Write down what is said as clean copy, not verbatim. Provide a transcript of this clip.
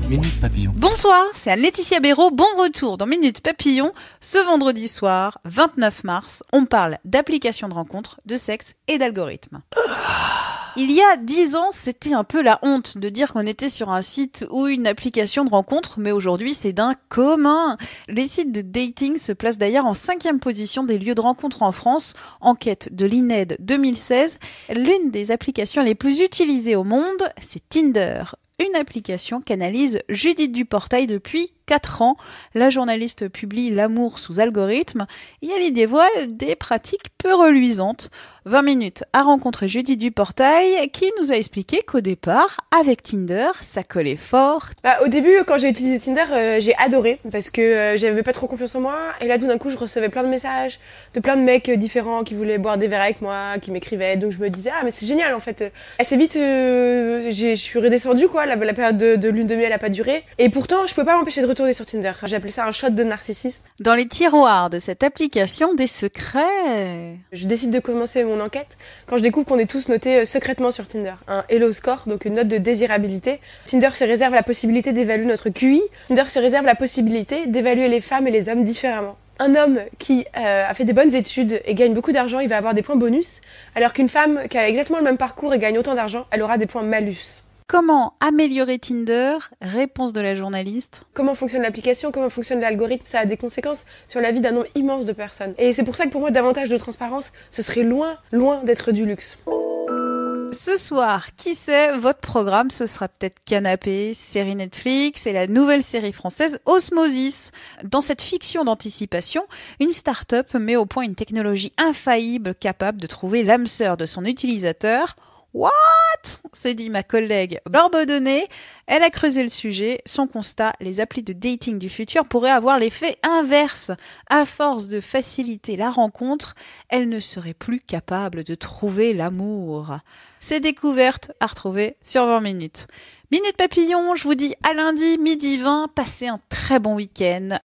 Minute Papillon. Bonsoir, c'est Anne-Laetitia Béraud. Bon retour dans Minute Papillon. Ce vendredi soir, 29 mars, on parle d'applications de rencontres, de sexe et d'algorithmes. Il y a 10 ans, c'était un peu la honte de dire qu'on était sur un site ou une application de rencontre, mais aujourd'hui c'est d'un commun. Les sites de dating se placent d'ailleurs en 5e position des lieux de rencontre en France, enquête de l'INED 2016. L'une des applications les plus utilisées au monde, c'est Tinder. Une application qu'analyse Judith Duportail depuis 4 ans. La journaliste publie L'amour sous algorithme et elle y dévoile des pratiques peu reluisantes. 20 minutes à rencontrer Judith Duportail qui nous a expliqué qu'au départ, avec Tinder, ça collait fort. Au début, quand j'ai utilisé Tinder, j'ai adoré parce que j'avais pas trop confiance en moi. Et là, tout d'un coup, je recevais plein de messages de plein de mecs différents qui voulaient boire des verres avec moi, qui m'écrivaient. Donc je me disais, mais c'est génial en fait. Assez vite, je suis redescendue quoi. La période de lune de miel a pas duré. Et pourtant, je pouvais pas m'empêcher de retourner sur Tinder. J'appelais ça un shot de narcissisme. Dans les tiroirs de cette application, des secrets. Je décide de commencer mon enquête quand je découvre qu'on est tous notés secrètement sur Tinder. Un Hello Score, donc une note de désirabilité. Tinder se réserve la possibilité d'évaluer notre QI. Tinder se réserve la possibilité d'évaluer les femmes et les hommes différemment. Un homme qui a fait des bonnes études et gagne beaucoup d'argent, il va avoir des points bonus, alors qu'une femme qui a exactement le même parcours et gagne autant d'argent, elle aura des points malus. Comment améliorer Tinder? Réponse de la journaliste. Comment fonctionne l'application, comment fonctionne l'algorithme, ça a des conséquences sur la vie d'un nombre immense de personnes. Et c'est pour ça que pour moi, davantage de transparence, ce serait loin, loin d'être du luxe. Ce soir, qui sait, votre programme, ce sera peut-être Canapé, série Netflix et la nouvelle série française Osmosis. Dans cette fiction d'anticipation, une start-up met au point une technologie infaillible capable de trouver l'âme sœur de son utilisateur. What? S'est dit ma collègue Laure Baudonnet. Elle a creusé le sujet. Son constat, les applis de dating du futur pourraient avoir l'effet inverse. À force de faciliter la rencontre, elles ne seraient plus capables de trouver l'amour. Ces découvertes à retrouver sur 20 minutes. Minute Papillon, je vous dis à lundi, midi 20. Passez un très bon week-end.